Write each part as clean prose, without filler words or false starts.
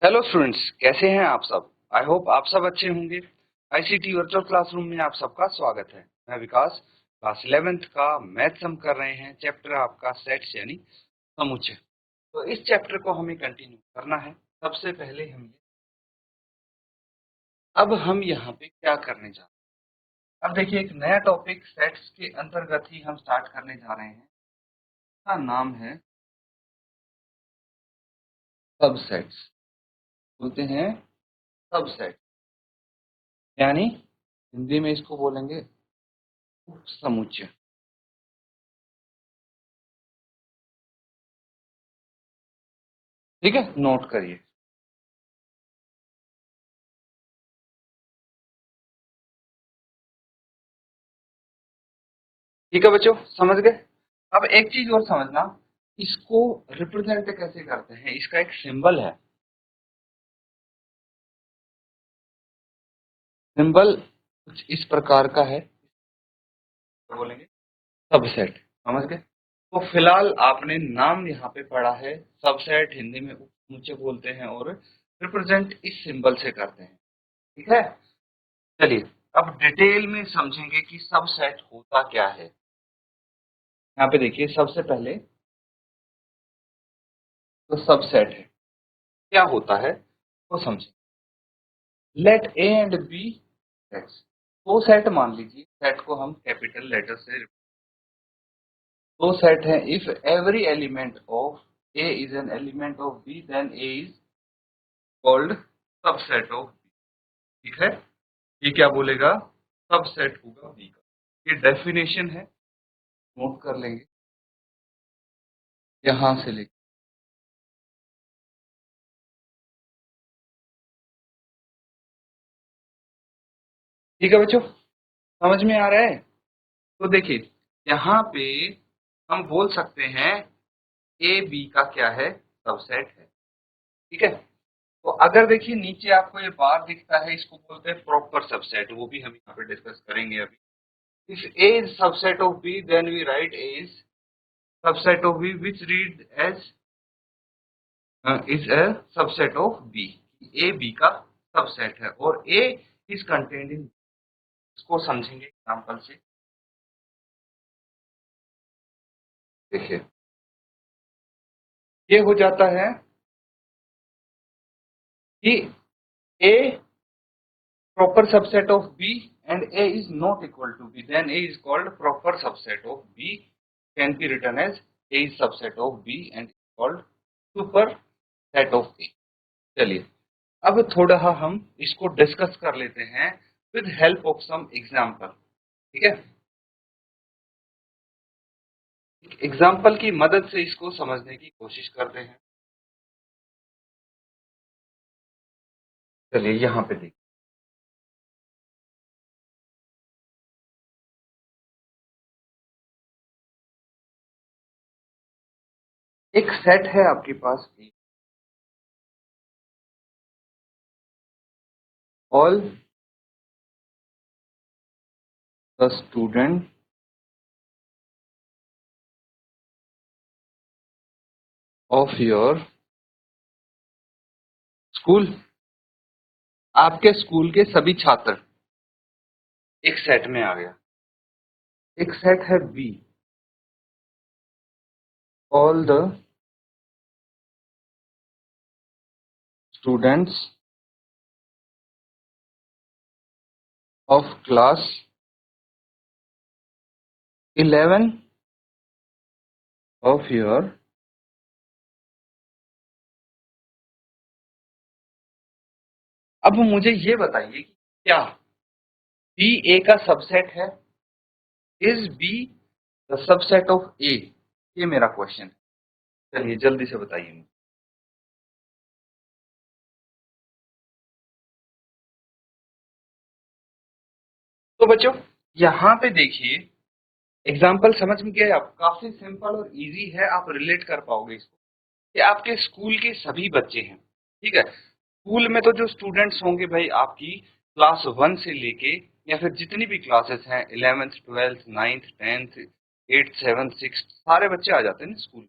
Hello students, कैसे हैं आप सब। आई होप आप सब अच्छे होंगे। आईसीटी वर्चुअल क्लासरूम में आप सबका स्वागत है। मैं विकास, क्लास 11th का मैथ्स हम कर रहे हैं। चैप्टर आपका सेट्स यानी समुच्चय। तो इस चैप्टर को हमें कंटिन्यू करना है। सबसे पहले अब हम यहाँ पे क्या करने जा रहे हैं। अब देखिए, एक नया टॉपिक सेट्स के अंतर्गत ही हम स्टार्ट करने जा रहे हैं। इसका नाम है सबसेट्स। बोलते हैं सबसेट, यानी हिंदी में इसको बोलेंगे उप समुच्चय। ठीक है, नोट करिए। ठीक है बच्चों, समझ गए। अब एक चीज और समझना, इसको रिप्रेजेंट कैसे करते हैं। इसका एक सिंबल है। सिंबल कुछ इस प्रकार का है, तो बोलेंगे सबसेट। समझ गए। तो फिलहाल आपने नाम यहाँ पे पढ़ा है सबसेट, हिंदी में उपसमुच्चय बोलते हैं, और रिप्रेजेंट इस सिंबल से करते हैं। ठीक है, चलिए अब डिटेल में समझेंगे कि सबसेट होता क्या है। यहाँ पे देखिए, सबसे पहले तो सबसेट है क्या होता है वो समझें। Let A and B sets. दो सेट मान लीजिए, सेट को हम कैपिटल लेटर से। दो सेट हैं। If every element of A is an element of B, then A is called subset of B. ठीक है, ये क्या बोलेगा, सबसेट होगा बी का। ये डेफिनेशन है, नोट कर लेंगे यहां से लेके। ठीक है बच्चों, समझ में आ रहा है। तो देखिए, यहाँ पे हम बोल सकते हैं ए बी का क्या है, सबसेट है। ठीक है, तो अगर देखिए नीचे आपको ये बार दिखता है, इसको बोलते हैं प्रॉपर सबसेट। वो भी हम यहाँ पे डिस्कस करेंगे अभी। If A is subset of B, then we write A is subset of B, which read as is a subset of B। A B का सबसेट है और A is contained in। इसको समझेंगे एग्जाम्पल से। देखिए, ये हो जाता है कि A proper subset of B and A is not equal to B, then A is called proper subset of B, can be written as A is subset of B and is called super set of A। चलिए अब थोड़ा हम इसको discuss कर लेते हैं with help of some example. ठीक है, एग्जाम्पल की मदद से इसको समझने की कोशिश करते हैं। चलिए यहाँ पे देखिए, एक सेट है आपके पास, all the student of your school. आपके स्कूल के सभी छात्र एक सेट में आ गया। एक सेट है B, all the students of class 11 of your. अब मुझे ये बताइए कि क्या बी ए का सबसेट है। Is B the subset of A, ये मेरा क्वेश्चन है। चलिए जल्दी से बताइए मुझे। तो बच्चों यहाँ पे देखिए, एग्जाम्पल समझ में गए आप। काफी सिंपल और इजी है, आप रिलेट कर पाओगे इसको। कि आपके स्कूल के सभी बच्चे हैं। ठीक है, स्कूल में तो जो स्टूडेंट्स होंगे भाई, आपकी क्लास 1 से लेके या फिर जितनी भी क्लासेस हैं, 11th 12th 9th 10th 8th 7th 6th, सारे बच्चे आ जाते हैं ना स्कूल।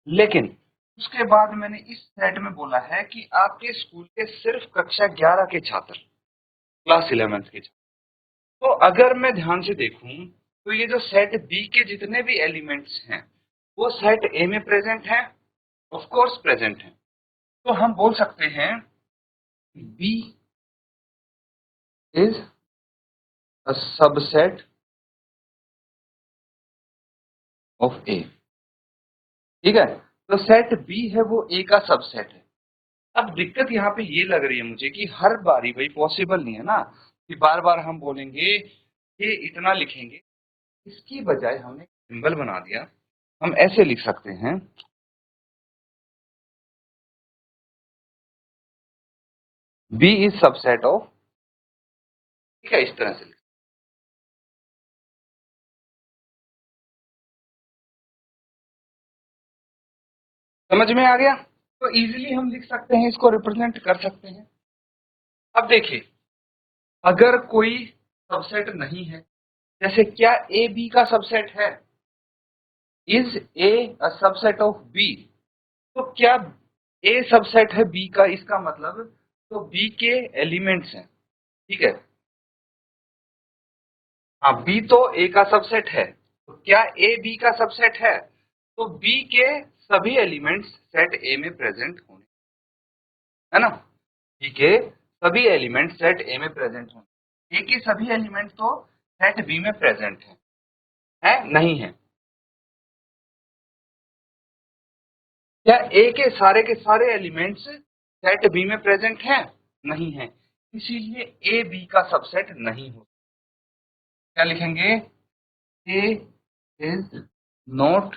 लेकिन उसके बाद मैंने इस सेट में बोला है कि आपके स्कूल के सिर्फ कक्षा 11 के छात्र, क्लास 11th के छात्र। तो अगर मैं ध्यान से देखूं तो ये जो सेट बी के जितने भी एलिमेंट्स हैं वो सेट ए में प्रेजेंट हैं, ऑफ कोर्स प्रेजेंट हैं। तो हम बोल सकते हैं B is a subset of A. ठीक है, तो सेट बी है वो ए का सबसेट है। अब दिक्कत यहाँ पे ये लग रही है मुझे कि हर बारी भाई पॉसिबल नहीं है ना कि बार बार हम बोलेंगे ये इतना लिखेंगे। इसकी बजाय हमने सिंबल बना दिया। हम ऐसे लिख सकते हैं, बी इज सबसेट ऑफ। ठीक है, इस तरह से समझ में आ गया। तो इजीली हम लिख सकते हैं, इसको रिप्रेजेंट कर सकते हैं। अब देखिए, अगर कोई सबसेट नहीं है, जैसे क्या ए बी का सबसेट है, is A a subset of B, तो क्या ए सबसेट है बी का, इसका मतलब तो बी के एलिमेंट्स हैं। ठीक है, हाँ बी तो ए का सबसेट है, तो क्या ए बी का सबसेट है, तो बी के सभी एलिमेंट्स सेट ए में प्रेजेंट होने, है ना। बी के सभी एलिमेंट्स सेट ए में प्रेजेंट होंगे। ए के सभी एलिमेंट तो सेट बी में प्रेजेंट है नहीं है। क्या ए के सारे एलिमेंट्स सेट बी में प्रेजेंट हैं? नहीं है, इसीलिए ए बी का सबसेट नहीं हो। क्या लिखेंगे? A is not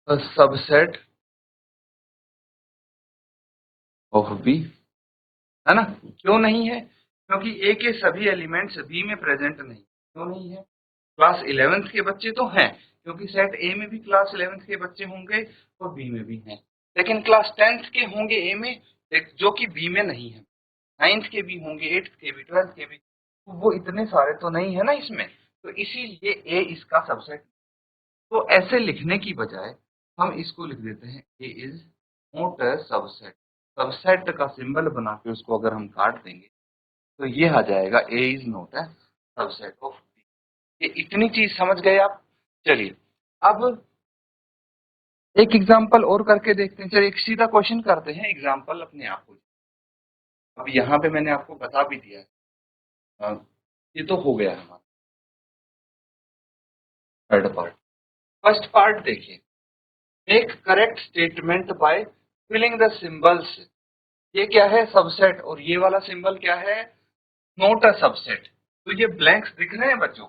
a subset of B, है ना। क्यों नहीं है? क्योंकि ए के सभी एलिमेंट्स बी में प्रेजेंट नहीं। क्यों नहीं है? क्लास 11th के बच्चे तो हैं, क्योंकि सेट ए में भी क्लास 11th के बच्चे होंगे और बी में भी हैं, लेकिन क्लास 10th के होंगे ए में, जो कि बी में नहीं है। 9th के भी होंगे, 8th के भी, 12th के भी, तो वो इतने सारे तो नहीं है ना इसमें, तो इसीलिए ए इसका सबसेट। तो ऐसे लिखने की बजाय हम इसको लिख देते हैं A is not a subset. Subset का सिंबल बना के उसको अगर हम काट देंगे तो ये आ जाएगा A is not a subset of B. ये इतनी चीज समझ गए आप? चलिए अब एक एग्जांपल और करके देखते हैं। चलिए एक सीधा क्वेश्चन करते हैं, एग्जांपल अपने आप को। अब यहाँ पे मैंने आपको बता भी दिया है। ये तो हो गया हमारा थर्ड पार्ट। फर्स्ट पार्ट देखिए, make correct statement by filling the symbols. ये क्या है? सबसेट। और ये वाला सिंबल क्या है? Not a subset. तो ये ब्लैंक्स दिख रहे हैं बच्चों,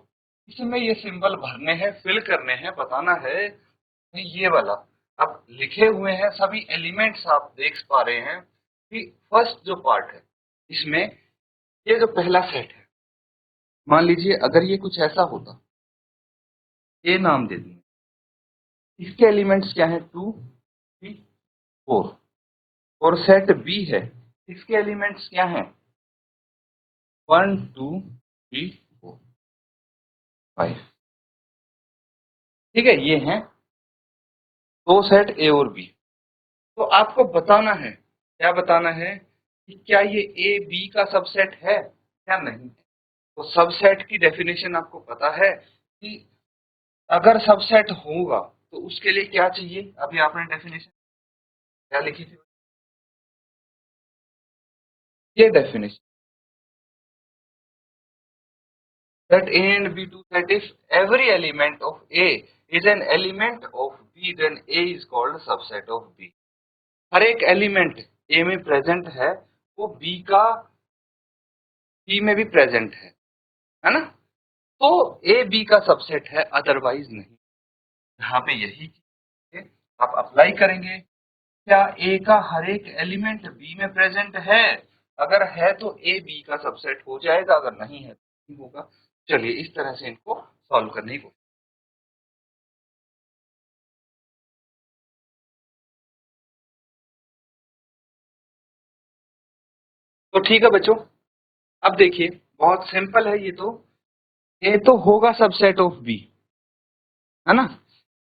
इसमें ये सिंबल भरने हैं, फिल करने हैं, बताना है ये वाला। अब लिखे हुए हैं सभी एलिमेंट्स, आप देख पा रहे हैं कि फर्स्ट जो पार्ट है इसमें, ये जो पहला सेट है, मान लीजिए अगर ये कुछ ऐसा होता, ए नाम दे दूं, इसके एलिमेंट्स क्या है? 2 3 4। और सेट बी है, इसके एलिमेंट्स क्या हैं? 1 2 3 4 5। ठीक है, ये हैं दो सेट ए और बी। तो आपको बताना है, क्या बताना है कि क्या ये ए बी का सबसेट है या नहीं है। तो सबसेट की डेफिनेशन आपको पता है कि अगर सबसेट होगा तो उसके लिए क्या चाहिए। अभी आपने डेफिनेशन क्या लिखी थी? ये definition, that A and B two set if every element of A is an element of B, then A is called subset of B। हर एक एलिमेंट A में प्रेजेंट है वो B का B में भी प्रेजेंट है ना। तो A B का सबसेट है, अदरवाइज नहीं। यहाँ पे यही चीज़ है, आप अप्लाई करेंगे। क्या A का हर एक एलिमेंट B में प्रेजेंट है? अगर है तो A B का सबसेट हो जाएगा, अगर नहीं है तो नहीं होगा। चलिए इस तरह से इनको सॉल्व करने की कोशिश। तो ठीक है बच्चों, अब देखिए बहुत सिंपल है ये तो। ए तो होगा सबसेट ऑफ बी, है ना।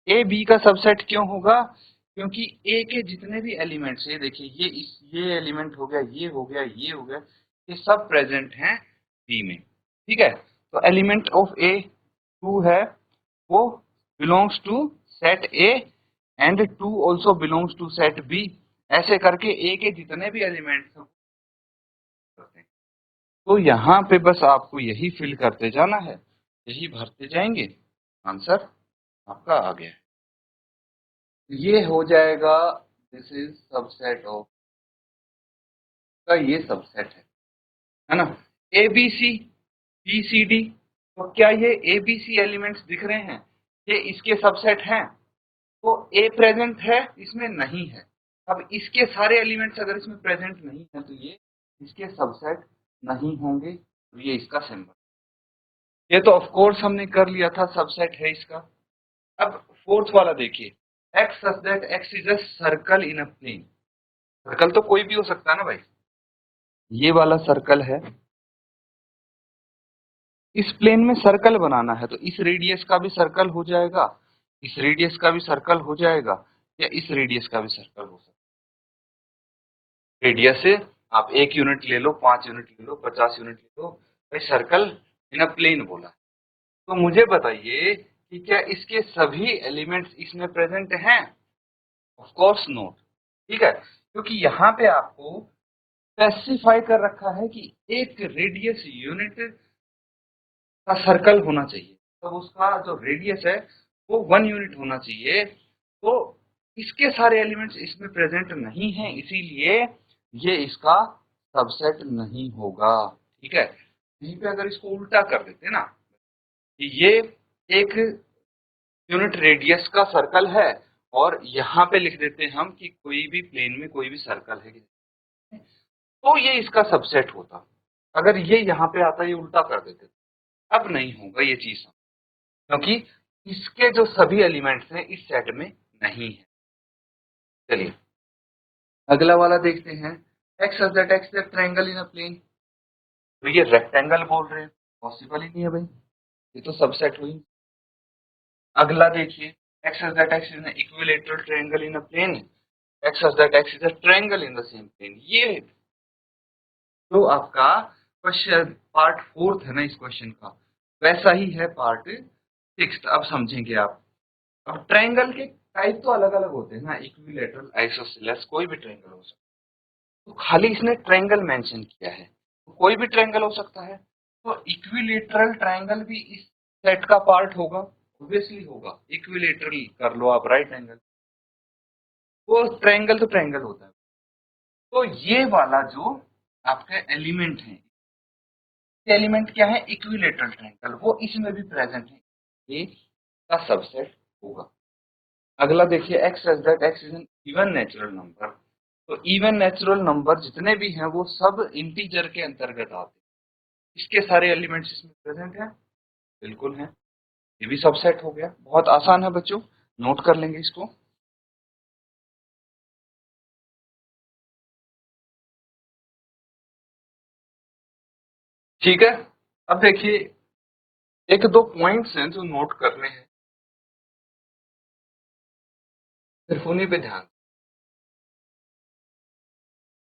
ए बी का सबसेट क्यों होगा? क्योंकि ए के जितने भी एलिमेंट्स, ये देखिए, ये एलिमेंट हो गया, ये हो गया, ये हो गया, ये सब प्रेजेंट हैं बी में। ठीक है, तो एलिमेंट ऑफ ए 2 है, वो belongs to set A and 2 also belongs to set B. ऐसे करके ए के जितने भी एलिमेंट्स होते हैं, तो यहाँ पे बस आपको यही फिल करते जाना है, यही भरते जाएंगे, आंसर आपका आ गया है। ये हो जाएगा, दिस इज सबसेट ऑफ का, ये सबसेट है ना। A B C, B C D, तो क्या ये ए बी सी एलिमेंट्स दिख रहे हैं, ये इसके सबसेट हैं। तो ए प्रेजेंट है, इसमें नहीं है। अब इसके सारे एलिमेंट्स अगर इसमें प्रेजेंट नहीं है तो ये इसके सबसेट नहीं होंगे, तो ये इसका सिंबल। ये तो ऑफ कोर्स हमने कर लिया था, सबसेट है इसका। अब फोर्थ वाला देखिए, x such that x is a circle in a plane. Circle तो कोई भी हो सकता है ना भाई, ये वाला सर्कल है, इस प्लेन में सर्कल बनाना है, तो इस रेडियस का भी सर्कल हो जाएगा, इस रेडियस का भी सर्कल हो जाएगा, या इस रेडियस का भी सर्कल हो सकता है। रेडियस से आप 1 यूनिट ले लो, 5 यूनिट ले लो, 50 यूनिट ले लो, भाई सर्कल इन अ प्लेन बोला। तो मुझे बताइए कि क्या इसके सभी एलिमेंट्स इसमें प्रेजेंट हैं? Of course not. ठीक है, क्योंकि यहाँ पे आपको स्पेसिफाई कर रखा है कि एक रेडियस यूनिट का सर्कल होना चाहिए, तो उसका जो रेडियस है वो 1 यूनिट होना चाहिए। तो इसके सारे एलिमेंट्स इसमें प्रेजेंट नहीं है, इसीलिए ये इसका सबसेट नहीं होगा। ठीक है, यहीं पे अगर इसको उल्टा कर देते ना, कि ये एक यूनिट रेडियस का सर्कल है, और यहाँ पे लिख देते हैं हम कि कोई भी प्लेन में कोई भी सर्कल है, तो ये इसका सबसेट होता। अगर ये यहाँ पे आता, ये उल्टा कर देते, अब नहीं होगा ये चीज, क्योंकि इसके जो सभी एलिमेंट्स हैं इस सेट में नहीं है। चलिए अगला वाला देखते हैं, x such that x is a triangle in a plane. तो ये रेक्टेंगल बोल रहे हैं, पॉसिबल ही नहीं है भाई, ये तो सबसेट हुई। अगला देखिए, x such that x is an equilateral triangle in a plane, x such that x is a triangle in the same plane. ये जो आपका क्वेश्चन पार्ट 4 है ना इस क्वेश्चन का, वैसा ही है पार्ट 6। अब समझेंगे आप। अब ट्रायंगल के टाइप तो अलग अलग होते हैं ना, इक्विलैटरल, आइसोसेलेस, कोई भी ट्रायंगल हो सकता है। तो खाली इसने ट्रायंगल मेंशन किया है, तो कोई भी ट्रायंगल हो सकता है। तो इक्विलैटरल ट्रायंगल भी इस सेट का पार्ट होगा, ऑब्वियसली होगा। इक्विलैटरल कर लो आप, राइट एंगल, वो ट्रायंगल तो ट्रायंगल होता है। तो ये वाला जो आपका एलिमेंट है, एलिमेंट क्या है, इक्विलैटरल ट्रायंगल, वो इसमें भी प्रेजेंट है, ये का सबसेट होगा। अगला देखिए, x such that x is N even natural number. तो इवन नेचुरल नंबर जितने भी हैं वो सब इंटीजर के अंतर्गत आते हैं। इसके सारे एलिमेंट्स इसमें प्रेजेंट हैं, बिल्कुल हैं, ये भी सबसेट हो गया। बहुत आसान है बच्चों, नोट कर लेंगे इसको। ठीक है, अब देखिए एक दो पॉइंट्स हैं जो नोट करने हैं, सिर्फ उन्हीं पे ध्यान।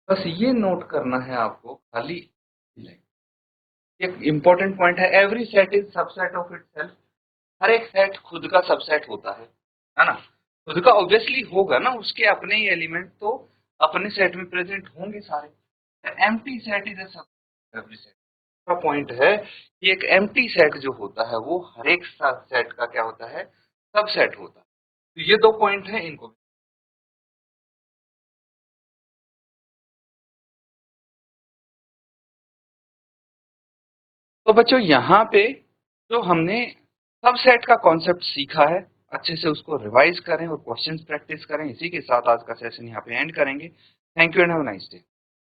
बस ये नोट करना है आपको खाली, एक इंपॉर्टेंट पॉइंट है, every set is subset of itself. हर एक सेट खुद का सबसेट होता है ना। खुद का ऑब्वियसली होगा ना, उसके अपने ही एलिमेंट तो अपने सेट में प्रेजेंट होंगे सारे। Empty set is a subset every set. का पॉइंट है कि एक एम्प्टी सेट जो होता है वो हर एक सेट का क्या होता है, सबसेट होता है। तो ये दो पॉइंट है, इनको। तो बच्चों यहाँ पे जो हमने सबसेट का कॉन्सेप्ट सीखा है, अच्छे से उसको रिवाइज करें और क्वेश्चंस प्रैक्टिस करें। इसी के साथ आज का सेशन यहाँ पे एंड करेंगे। Thank you and have a nice day.